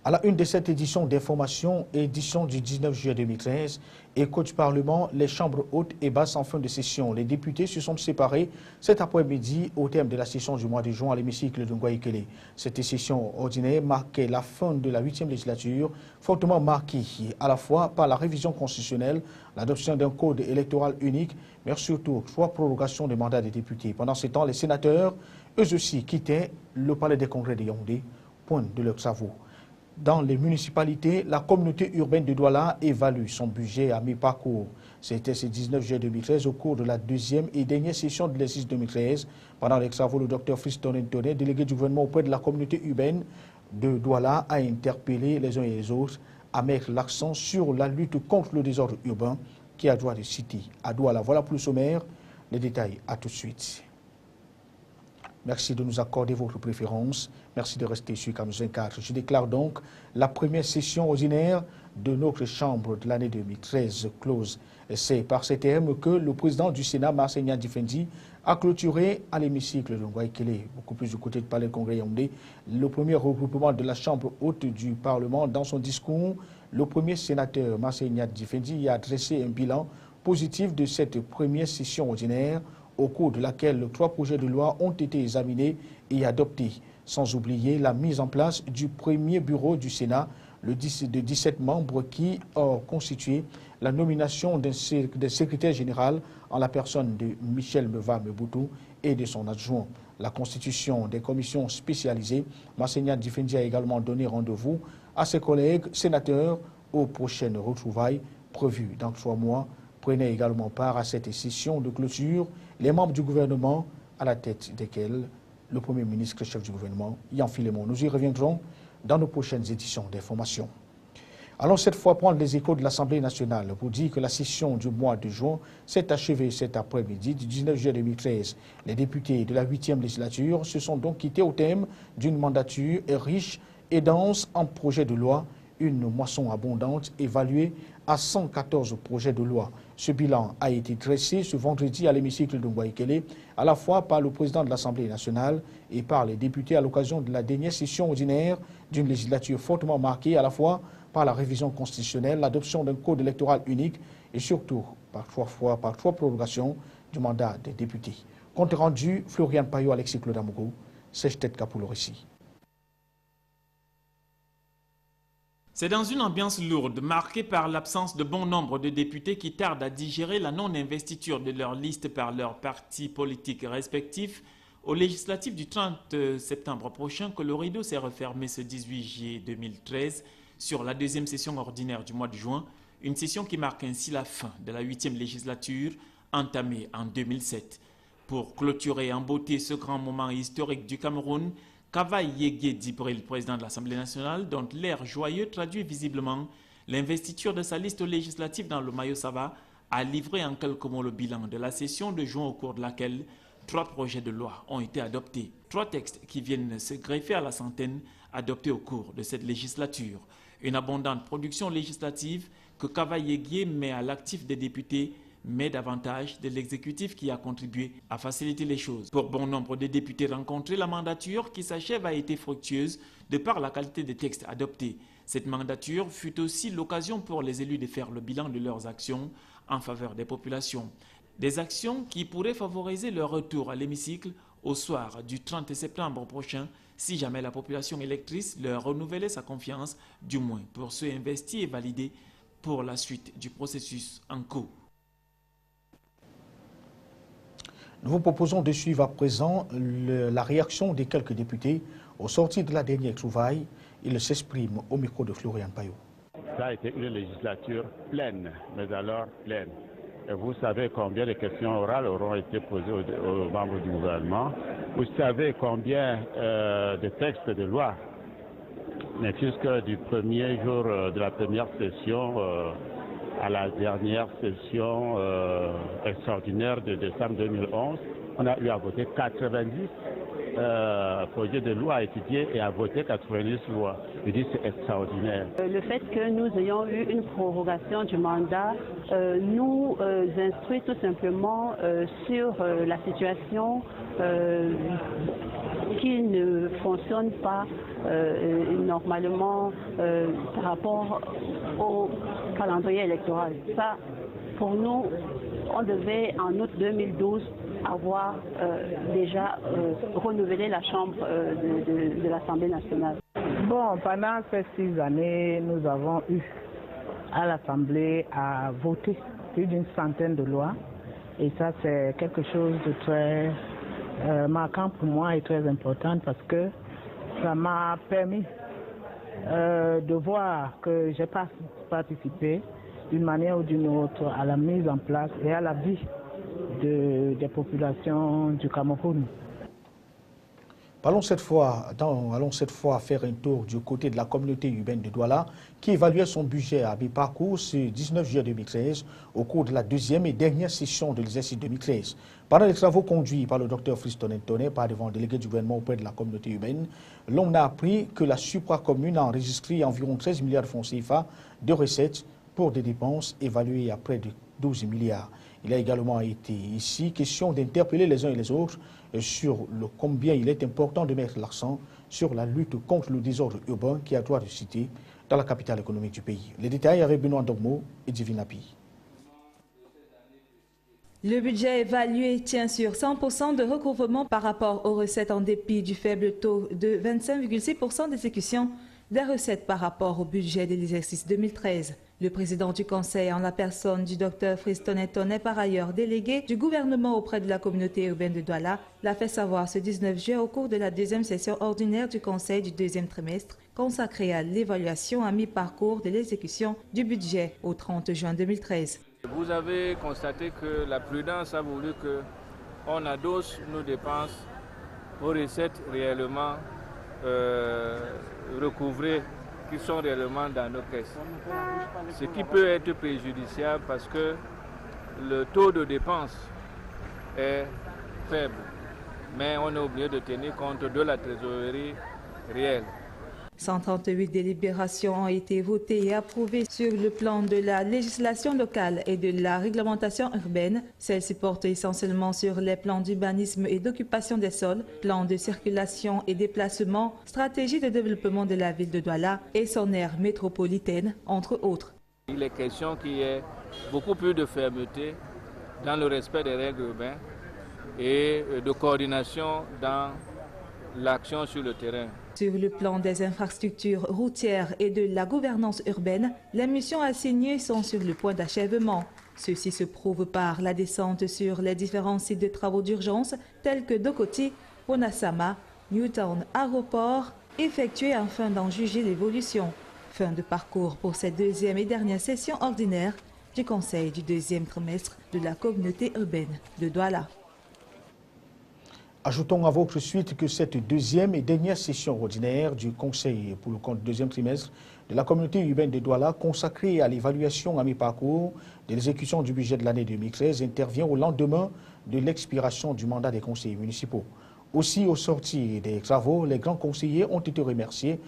À la une de cette édition d'information, édition du 19 juillet 2013, écho du Parlement, les chambres hautes et basses en fin de session. Les députés se sont séparés cet après-midi au terme de la session du mois de juin à l'hémicycle de Ngoïkele. Cette session ordinaire marquait la fin de la 8e législature, fortement marquée à la fois par la révision constitutionnelle, l'adoption d'un code électoral unique, mais surtout 3 prorogations des mandats des députés. Pendant ce temps, les sénateurs, eux aussi, quittaient le palais des congrès de Yaoundé, point de leurs travaux. Dans les municipalités, la communauté urbaine de Douala évalue son budget à mi-parcours. C'était ce 19 juillet 2013 au cours de la deuxième et dernière session de l'exercice 2013. Pendant les travaux, le Dr Fiston Ntoné, délégué du gouvernement auprès de la communauté urbaine de Douala, a interpellé les uns et les autres à mettre l'accent sur la lutte contre le désordre urbain qui a droit de citer à Douala. Voilà pour le sommaire. Les détails, à tout de suite. Merci de nous accorder votre préférence. Merci de rester sur Canal 24. Je déclare donc la première session ordinaire de notre Chambre de l'année 2013 close. C'est par ces termes que le président du Sénat, Marseille Difendi, a clôturé à l'hémicycle de Ngoïkele, beaucoup plus du côté de Palais Congrès Yaoundé, le premier regroupement de la Chambre haute du Parlement. Dans son discours, le premier sénateur, Marseille Difendi, a adressé un bilan positif de cette première session ordinaire, au cours de laquelle 3 projets de loi ont été examinés et adoptés, sans oublier la mise en place du premier bureau du Sénat, de 17 membres qui ont constitué la nomination d'un secrétaire général en la personne de Michel Meva Meboutou et de son adjoint. La constitution des commissions spécialisées. Marseille Difendi a également donné rendez-vous à ses collègues sénateurs aux prochaines retrouvailles prévues dans 3 mois. Prenaient également part à cette session de clôture les membres du gouvernement, à la tête desquels le Premier ministre, chef du gouvernement, Yann Filemon. Nous y reviendrons dans nos prochaines éditions d'information. Allons cette fois prendre les échos de l'Assemblée nationale pour dire que la session du mois de juin s'est achevée cet après-midi du 19 juillet 2013. Les députés de la 8e législature se sont donc quittés au thème d'une mandature riche et dense en projets de loi, une moisson abondante évaluée à 114 projets de loi. Ce bilan a été dressé ce vendredi à l'hémicycle de Ngoïkele, à la fois par le président de l'Assemblée nationale et par les députés à l'occasion de la dernière session ordinaire d'une législature fortement marquée à la fois par la révision constitutionnelle, l'adoption d'un code électoral unique et surtout par 3 prorogations du mandat des députés. Compte rendu, Florian Payot, Alexis Claude Amougou, Sèche-Tête pour le récit. C'est dans une ambiance lourde, marquée par l'absence de bon nombre de députés qui tardent à digérer la non-investiture de leur liste par leurs partis politiques respectifs, aux législatives du 30 septembre prochain, que le rideau s'est refermé ce 18 juillet 2013 sur la deuxième session ordinaire du mois de juin, une session qui marque ainsi la fin de la 8e législature entamée en 2007. Pour clôturer en beauté ce grand moment historique du Cameroun, Kava Yégué Djibril, président de l'Assemblée nationale, dont l'air joyeux traduit visiblement l'investiture de sa liste législative dans le Mayo Sava, a livré en quelques mots le bilan de la session de juin au cours de laquelle 3 projets de loi ont été adoptés. 3 textes qui viennent se greffer à la centaine adoptés au cours de cette législature. Une abondante production législative que Kava Yégué met à l'actif des députés, mais davantage de l'exécutif qui a contribué à faciliter les choses. Pour bon nombre de députés rencontrés, la mandature qui s'achève a été fructueuse de par la qualité des textes adoptés. Cette mandature fut aussi l'occasion pour les élus de faire le bilan de leurs actions en faveur des populations. Des actions qui pourraient favoriser leur retour à l'hémicycle au soir du 30 septembre prochain, si jamais la population électrice leur renouvelait sa confiance, du moins pour ceux investis et validés pour la suite du processus en cours. Nous vous proposons de suivre à présent la réaction des quelques députés au sortir de la dernière trouvaille. Ils s'expriment au micro de Florian Payot. Ça a été une législature pleine, mais alors pleine. Et vous savez combien de questions orales auront été posées aux membres du gouvernement. Vous savez combien de textes de loi, mais jusque du premier jour de la première session à la dernière session extraordinaire de décembre 2011, on a eu à voter 90 projets de loi à étudier et à voter 90 lois. Je dis c'est extraordinaire. Le fait que nous ayons eu une prorogation du mandat nous instruit tout simplement sur la situation qui ne fonctionnent pas normalement par rapport au calendrier électoral. Ça, pour nous, on devait en août 2012 avoir déjà renouvelé la Chambre de l'Assemblée nationale. Bon, pendant ces 6 années, nous avons eu à l'Assemblée à voter plus d'une centaine de lois. Et ça, c'est quelque chose de très marquant pour moi et très important parce que ça m'a permis de voir que j'ai participé d'une manière ou d'une autre à la mise en place et à la vie des populations du Cameroun. Allons cette fois faire un tour du côté de la communauté urbaine de Douala qui évaluait son budget à mi-parcours ce 19 juillet 2013 au cours de la deuxième et dernière session de l'exercice 2013. Pendant les travaux conduits par le Dr Fiston Ntoné par devant le délégué du gouvernement auprès de la communauté urbaine, l'on a appris que la supracommune a enregistré environ 13 milliards de francs CFA de recettes pour des dépenses évaluées à près de 12 milliards. Il a également été ici question d'interpeller les uns et les autres sur le combien il est important de mettre l'accent sur la lutte contre le désordre urbain qui a droit de cité dans la capitale économique du pays. Les détails avec Benoît Ndogmo et Divinapi. Le budget évalué tient sur 100% de recouvrement par rapport aux recettes en dépit du faible taux de 25,6% d'exécution des recettes par rapport au budget de l'exercice 2013. Le président du conseil, en la personne du Dr Fiston Ntoné, par ailleurs délégué du gouvernement auprès de la communauté urbaine de Douala, l'a fait savoir ce 19 juillet au cours de la deuxième session ordinaire du conseil du deuxième trimestre consacrée à l'évaluation à mi-parcours de l'exécution du budget au 30 juin 2013. Vous avez constaté que la prudence a voulu qu'on adosse nos dépenses aux recettes réellement recouvrées qui sont réellement dans nos caisses. Ce qui peut être préjudiciable parce que le taux de dépense est faible, mais on est obligé de tenir compte de la trésorerie réelle. 138 délibérations ont été votées et approuvées sur le plan de la législation locale et de la réglementation urbaine. Celles-ci portent essentiellement sur les plans d'urbanisme et d'occupation des sols, plans de circulation et déplacement, stratégie de développement de la ville de Douala et son aire métropolitaine, entre autres. Il est question qu'il y ait beaucoup plus de fermeté dans le respect des règles urbaines et de coordination dans l'action sur le terrain. Sur le plan des infrastructures routières et de la gouvernance urbaine, les missions assignées sont sur le point d'achèvement. Ceci se prouve par la descente sur les différents sites de travaux d'urgence tels que Dokoti, Onasama, Newtown, Aéroport, effectués afin d'en juger l'évolution. Fin de parcours pour cette deuxième et dernière session ordinaire du Conseil du deuxième trimestre de la communauté urbaine de Douala. Ajoutons à votre suite que cette deuxième et dernière session ordinaire du Conseil pour le compte deuxième trimestre de la communauté urbaine de Douala consacrée à l'évaluation à mi-parcours de l'exécution du budget de l'année 2013 intervient au lendemain de l'expiration du mandat des conseillers municipaux. Aussi, au sortir des travaux, les grands conseillers ont été remerciés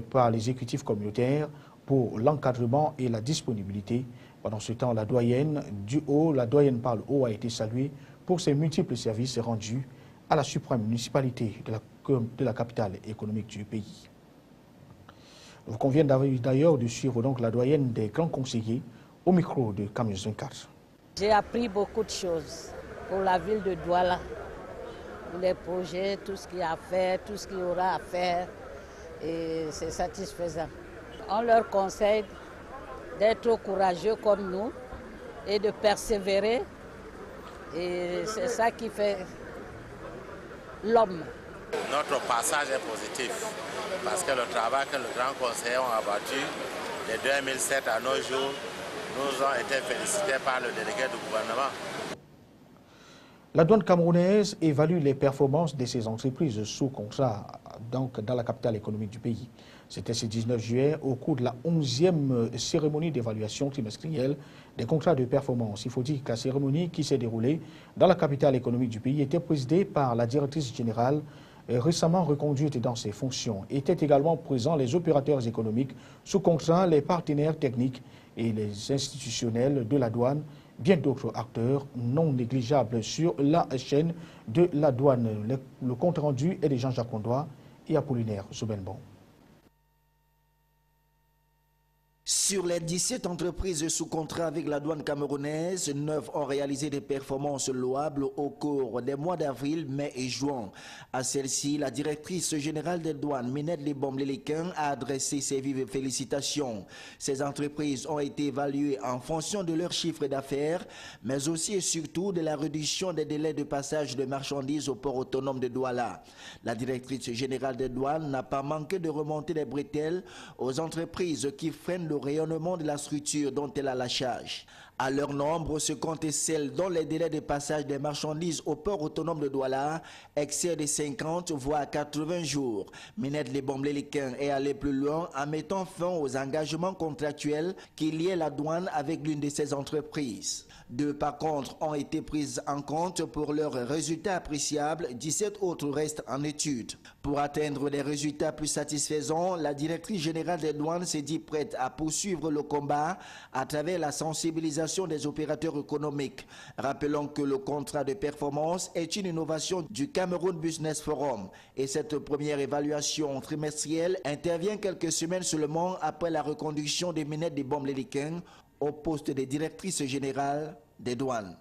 par l'exécutif communautaire pour l'encadrement et la disponibilité. Pendant ce temps, la doyenne par le haut a été saluée pour ses multiples services rendus à la suprême municipalité de la capitale économique du pays. Il vous convient d'ailleurs de suivre donc la doyenne des grands conseillers au micro de Camille 24. J'ai appris beaucoup de choses pour la ville de Douala, pour les projets, tout ce qu'il y a à faire, tout ce qu'il y aura à faire, et c'est satisfaisant. On leur conseille d'être courageux comme nous et de persévérer, et c'est ça qui fait l'homme. Notre passage est positif parce que le travail que les grands conseillers ont abattu de 2007 à nos jours nous ont été félicités par le délégué du gouvernement. La douane camerounaise évalue les performances de ses entreprises sous contrat donc dans la capitale économique du pays. C'était ce 19 juillet au cours de la 11e cérémonie d'évaluation trimestrielle des contrats de performance. Il faut dire que la cérémonie qui s'est déroulée dans la capitale économique du pays était présidée par la directrice générale récemment reconduite dans ses fonctions. Étaient également présents les opérateurs économiques sous contrat, les partenaires techniques et les institutionnels de la douane bien d'autres acteurs non négligeables sur la chaîne de la douane. Le compte rendu est de Jean-Jacques Ondoa et Apollinaire Soubenbon. Sur les 17 entreprises sous contrat avec la douane camerounaise, 9 ont réalisé des performances louables au cours des mois d'avril, mai et juin. À celle-ci, la directrice générale des douanes, Minette Lebombe-Lelikin, a adressé ses vives félicitations. Ces entreprises ont été évaluées en fonction de leur chiffre d'affaires, mais aussi et surtout de la réduction des délais de passage de marchandises au port autonome de Douala. La directrice générale des douanes n'a pas manqué de remonter les bretelles aux entreprises qui freinent le rayonnement de la structure dont elle a la charge. À leur nombre se comptent celles dont les délais de passage des marchandises au port autonome de Douala excèdent de 50 voire 80 jours. Minette Lebombe-Lelikin est allée plus loin en mettant fin aux engagements contractuels qui liaient la douane avec l'une de ces entreprises. 2 par contre ont été prises en compte pour leurs résultats appréciables, 17 autres restent en étude. Pour atteindre des résultats plus satisfaisants, la directrice générale des douanes s'est dit prête à poursuivre le combat à travers la sensibilisation des opérateurs économiques. Rappelons que le contrat de performance est une innovation du Cameroun Business Forum et cette première évaluation trimestrielle intervient quelques semaines seulement après la reconduction de Minette Lebombe-Lelikin au poste de directrice générale des douanes.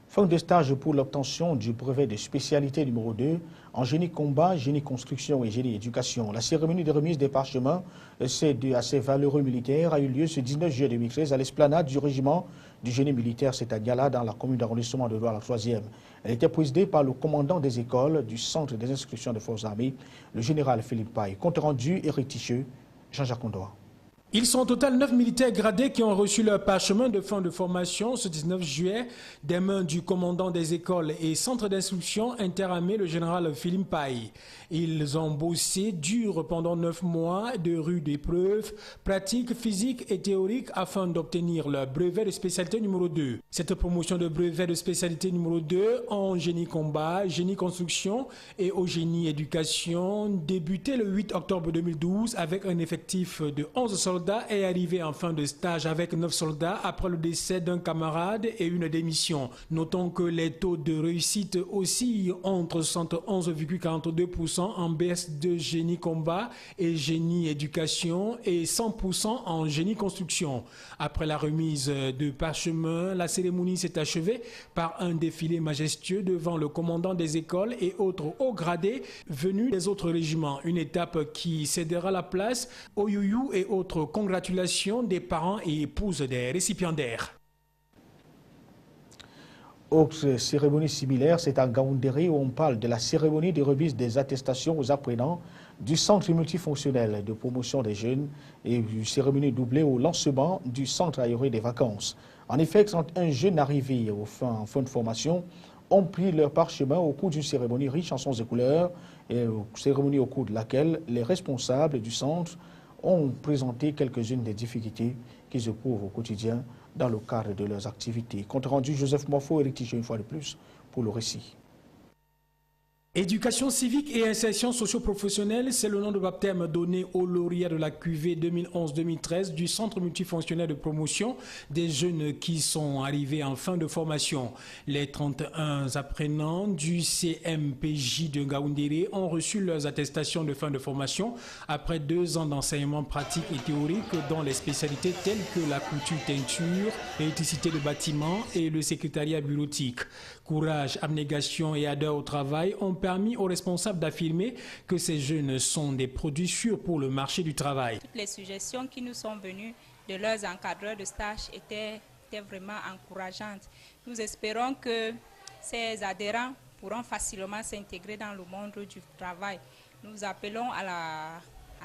Fin de stage pour l'obtention du brevet de spécialité numéro 2 en génie combat, génie construction et génie éducation. La cérémonie de remise des parchemins à ces valeureux militaires a eu lieu ce 19 juillet 2013 à l'esplanade du régiment du génie militaire, c'est à Gala, dans la commune d'arrondissement de Douala 3e. Elle était présidée par le commandant des écoles du centre des instructions des forces armées, le général Philippe Paye. Compte rendu, Éric Ticheux, Jean-Jacques Ondoa. Ils sont au total 9 militaires gradés qui ont reçu leur parchemin de fin de formation ce 19 juillet des mains du commandant des écoles et centres d'instruction interarmées, le général Philippe Paye. Ils ont bossé dur pendant 9 mois de rudes épreuves, pratiques, physiques et théoriques afin d'obtenir leur brevet de spécialité numéro 2. Cette promotion de brevet de spécialité numéro 2 en génie combat, génie construction et au génie éducation débutait le 8 octobre 2012 avec un effectif de 11 soldats est arrivé en fin de stage avec 9 soldats après le décès d'un camarade et une démission. Notons que les taux de réussite oscillent entre 71,42% en baisse de génie combat et génie éducation et 100% en génie construction. Après la remise de parchemin, la cérémonie s'est achevée par un défilé majestueux devant le commandant des écoles et autres hauts gradés venus des autres régiments. Une étape qui cédera la place aux youyou et autres congratulations des parents et épouses des récipiendaires. Autre cérémonie similaire, c'est à Ngaoundéré où on parle de la cérémonie de remise des attestations aux apprenants du centre multifonctionnel de promotion des jeunes et une cérémonie doublée au lancement du centre aéré des vacances. En effet, quand un jeune arrivé en fin de formation ont pris leur parchemin au cours d'une cérémonie riche en sons et couleurs, et une cérémonie au cours de laquelle les responsables du centre ont présenté quelques-unes des difficultés qu'ils éprouvent au quotidien dans le cadre de leurs activités. Compte rendu, Joseph Morfo, Éric Ticheux, une fois de plus, pour le récit. Éducation civique et insertion socio-professionnelle, c'est le nom de baptême donné aux lauréats de la QV 2011-2013 du Centre multifonctionnel de promotion des jeunes qui sont arrivés en fin de formation. Les 31 apprenants du CMPJ de Ngaoundéré ont reçu leurs attestations de fin de formation après 2 ans d'enseignement pratique et théorique dans les spécialités telles que la couture-teinture, l'électricité de bâtiment et le secrétariat bureautique. Courage, abnégation et ardeur au travail ont permis aux responsables d'affirmer que ces jeunes sont des produits sûrs pour le marché du travail. Toutes les suggestions qui nous sont venues de leurs encadreurs de stage étaient vraiment encourageantes. Nous espérons que ces adhérents pourront facilement s'intégrer dans le monde du travail. Nous appelons à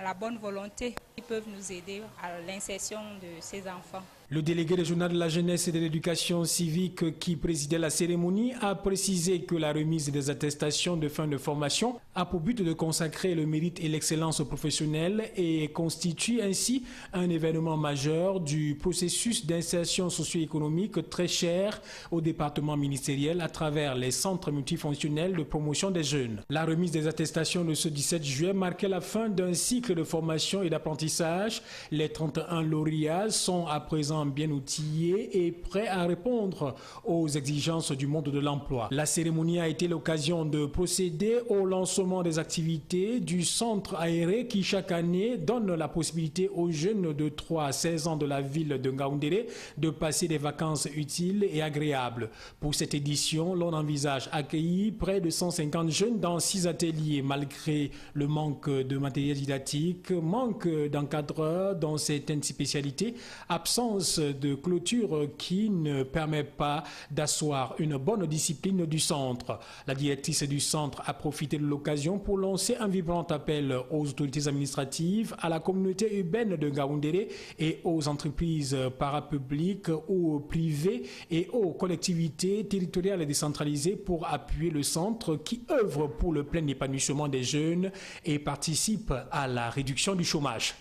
la bonne volonté qui peuvent nous aider à l'insertion de ces enfants. Le délégué régional de la jeunesse et de l'éducation civique qui présidait la cérémonie a précisé que la remise des attestations de fin de formation a pour but de consacrer le mérite et l'excellence professionnelle et constitue ainsi un événement majeur du processus d'insertion socio-économique très cher au département ministériel à travers les centres multifonctionnels de promotion des jeunes. La remise des attestations de ce 17 juillet marquait la fin d'un cycle de formation et d'apprentissage d'apprentissage. Les 31 lauréats sont à présent bien outillés et prêts à répondre aux exigences du monde de l'emploi. La cérémonie a été l'occasion de procéder au lancement des activités du centre aéré qui chaque année donne la possibilité aux jeunes de 3 à 16 ans de la ville de Ngaoundéré de passer des vacances utiles et agréables. Pour cette édition, l'on envisage accueillir près de 150 jeunes dans 6 ateliers. Malgré le manque de matériel didactique, manque d'encadreurs dans certaines spécialités, absence de clôture qui ne permet pas d'asseoir une bonne discipline du centre. La directrice du centre a profité de l'occasion pour lancer un vibrant appel aux autorités administratives, à la communauté urbaine de Ngaoundéré et aux entreprises parapubliques ou privées et aux collectivités territoriales et décentralisées pour appuyer le centre qui œuvre pour le plein épanouissement des jeunes et participe à la réduction du chômage.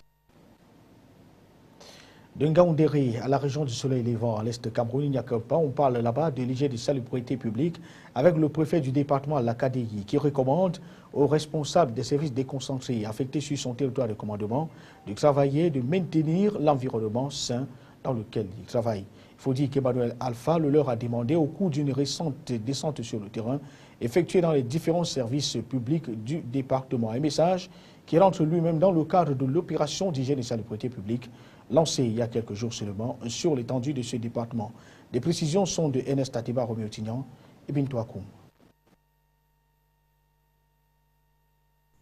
De Ngaoundéré à la région du Soleil Levant, à l'est de Cameroun, il n'y a que pas. On parle là-bas de l'hygiène des salubrités publiques avec le préfet du département, la KDI, qui recommande aux responsables des services déconcentrés affectés sur son territoire de commandement de travailler, de maintenir l'environnement sain dans lequel ils travaillent. Il faut dire qu'Emmanuel Alpha le leur a demandé au cours d'une récente descente sur le terrain effectuée dans les différents services publics du département. Un message qui rentre lui-même dans le cadre de l'opération d'hygiène et salubrité publique lancée il y a quelques jours seulement sur l'étendue de ce département. Des précisions sont de Ernest Atiba Roméo-Tignan et Bintou Akoum.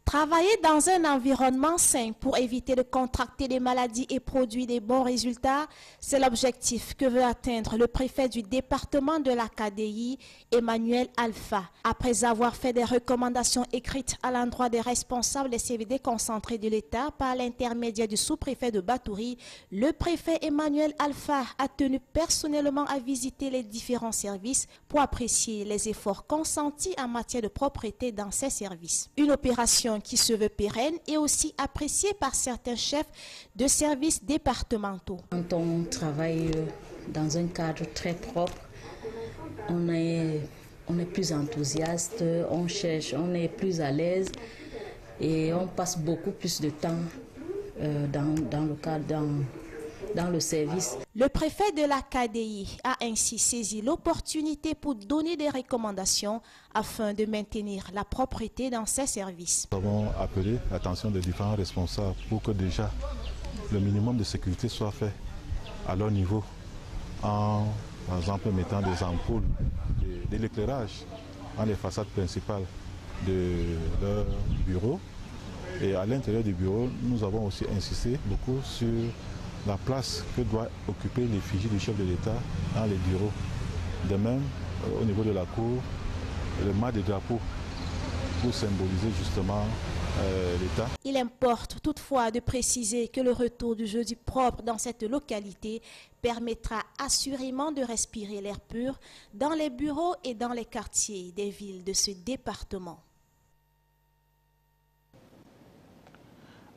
Travailler dans un environnement sain pour éviter de contracter des maladies et produire des bons résultats, c'est l'objectif que veut atteindre le préfet du département de la KDI, Emmanuel Alpha. Après avoir fait des recommandations écrites à l'endroit des responsables des services déconcentrés de l'État par l'intermédiaire du sous-préfet de Batouri, le préfet Emmanuel Alpha a tenu personnellement à visiter les différents services pour apprécier les efforts consentis en matière de propreté dans ces services. Une opération qui se veut pérenne et aussi appréciée par certains chefs de services départementaux. Quand on travaille dans un cadre très propre, on est plus enthousiaste, on cherche, on est plus à l'aise et on passe beaucoup plus de temps dans le cadre, dans le service. Le préfet de la KDI a ainsi saisi l'opportunité pour donner des recommandations afin de maintenir la propreté dans ses services. Nous avons appelé l'attention des différents responsables pour que déjà le minimum de sécurité soit fait à leur niveau, en par exemple mettant des ampoules de l'éclairage dans les façades principales de leur bureau. Et à l'intérieur du bureau, nous avons aussi insisté beaucoup sur la place que doit occuper l'effigie du chef de l'État dans les bureaux. De même, au niveau de la cour, le mât des drapeaux pour symboliser justement l'État. Il importe toutefois de préciser que le retour du jeudi propre dans cette localité permettra assurément de respirer l'air pur dans les bureaux et dans les quartiers des villes de ce département.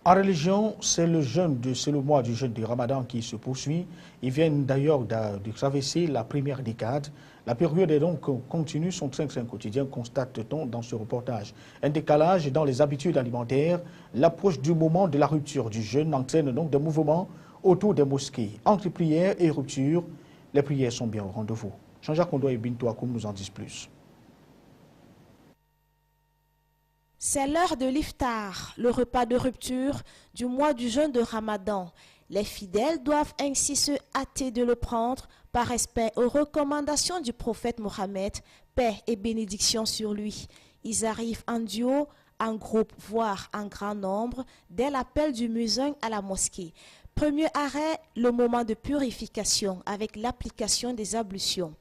En religion, c'est le mois du jeûne de Ramadan qui se poursuit. Ils viennent d'ailleurs de traverser la première décade. La période est donc continue, son train quotidien, constate-t-on dans ce reportage. Un décalage dans les habitudes alimentaires, l'approche du moment de la rupture du jeûne entraîne donc des mouvements autour des mosquées. Entre prières et rupture, les prières sont bien au rendez-vous. Jean-Jacques Ondoa et Bintou Akoum nous en disent plus. C'est l'heure de l'iftar, le repas de rupture du mois du jeûne de Ramadan. Les fidèles doivent ainsi se hâter de le prendre par respect aux recommandations du prophète Mohammed, paix et bénédiction sur lui. Ils arrivent en duo, en groupe, voire en grand nombre, dès l'appel du muezzin à la mosquée. Premier arrêt, le moment de purification avec l'application des ablutions.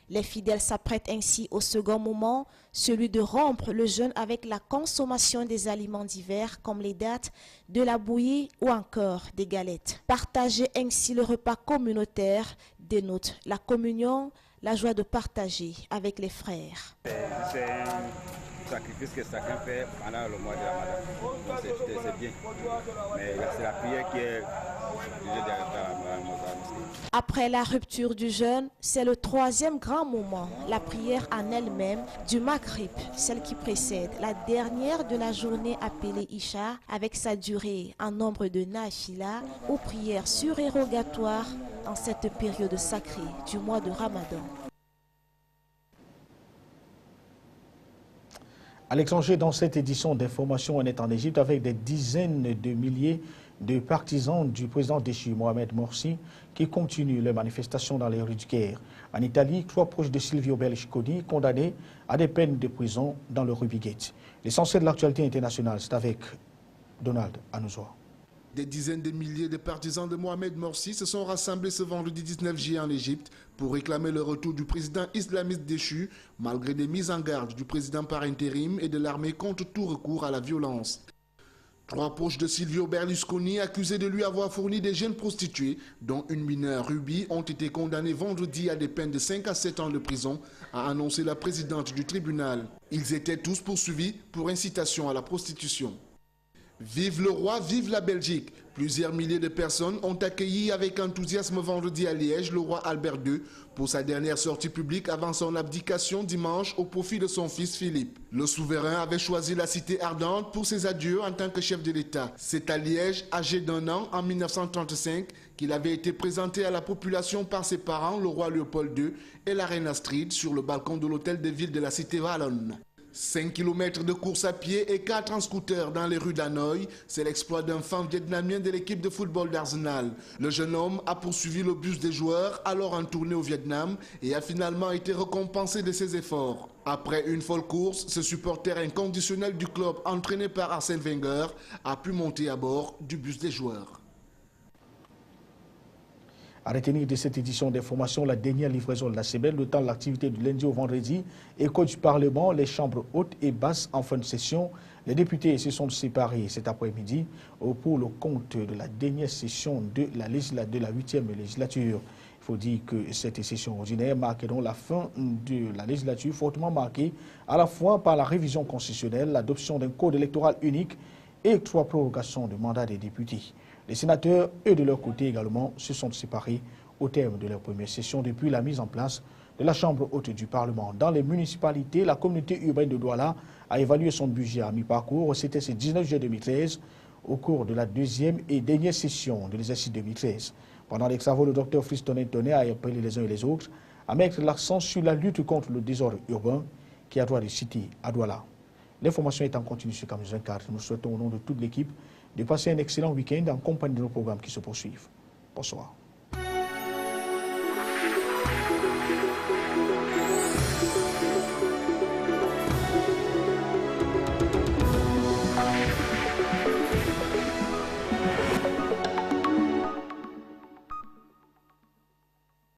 Les fidèles s'apprêtent ainsi au second moment, celui de rompre le jeûne avec la consommation des aliments divers comme les dattes, de la bouillie ou encore des galettes. Partager ainsi le repas communautaire dénote la communion, la joie de partager avec les frères. C'est un sacrifice que chacun fait pendant le mois de Ramadan. C'est bien. Mais c'est la prière qui est Après la rupture du jeûne, c'est le troisième grand moment, la prière en elle-même du Maghrib, celle qui précède la dernière de la journée appelée Isha, avec sa durée en nombre de nafila ou prières surérogatoires en cette période sacrée du mois de Ramadan. À l'étranger, dans cette édition d'information, on est en Égypte avec des dizaines de milliers de partisans du président déchu Mohamed Morsi qui continuent leurs manifestations dans les rues du Caire. En Italie, 3 proches de Silvio Berlusconi condamnés à des peines de prison dans le Rubygate. L'essentiel de l'actualité internationale, c'est avec Donald Anouzoa. Des dizaines de milliers de partisans de Mohamed Morsi se sont rassemblés ce vendredi 19 juillet en Égypte pour réclamer le retour du président islamiste déchu, malgré des mises en garde du président par intérim et de l'armée contre tout recours à la violence. 3 proches de Silvio Berlusconi, accusés de lui avoir fourni des jeunes prostituées, dont une mineure Ruby, ont été condamnés vendredi à des peines de 5 à 7 ans de prison, a annoncé la présidente du tribunal. Ils étaient tous poursuivis pour incitation à la prostitution. Vive le roi, vive la Belgique. Plusieurs milliers de personnes ont accueilli avec enthousiasme vendredi à Liège le roi Albert II pour sa dernière sortie publique avant son abdication dimanche au profit de son fils Philippe. Le souverain avait choisi la cité ardente pour ses adieux en tant que chef de l'État. C'est à Liège, âgé d'1 an en 1935, qu'il avait été présenté à la population par ses parents, le roi Léopold II et la reine Astrid, sur le balcon de l'hôtel de ville de la cité wallonne. 5 km de course à pied et 4 en scooter dans les rues d'Hanoï, c'est l'exploit d'un fan vietnamien de l'équipe de football d'Arsenal. Le jeune homme a poursuivi le bus des joueurs, alors en tournée au Vietnam, et a finalement été récompensé de ses efforts. Après une folle course, ce supporter inconditionnel du club, entraîné par Arsène Wenger, a pu monter à bord du bus des joueurs. À retenir de cette édition d'information, la dernière livraison de la CBL, le temps de l'activité du lundi au vendredi, écho du Parlement, les chambres hautes et basses en fin de session. Les députés se sont séparés cet après-midi pour le compte de la dernière session de la 8e législature. Il faut dire que cette session ordinaire marque donc la fin de la législature, fortement marquée à la fois par la révision constitutionnelle, l'adoption d'un code électoral unique et 3 prorogations de mandat des députés. Les sénateurs, eux de leur côté également, se sont séparés au terme de leur première session depuis la mise en place de la Chambre haute du Parlement. Dans les municipalités, la communauté urbaine de Douala a évalué son budget à mi-parcours. C'était ce 19 juillet 2013 au cours de la 2e et dernière session de l'exercice 2013. Pendant les travaux, le docteur Fiston Tonnet a appelé les uns et les autres à mettre l'accent sur la lutte contre le désordre urbain qui a droit de citer à Douala. L'information est en continu sur Camus 24. Nous souhaitons au nom de toute l'équipe de passer un excellent week-end en compagnie de nos programmes qui se poursuivent. Bonsoir.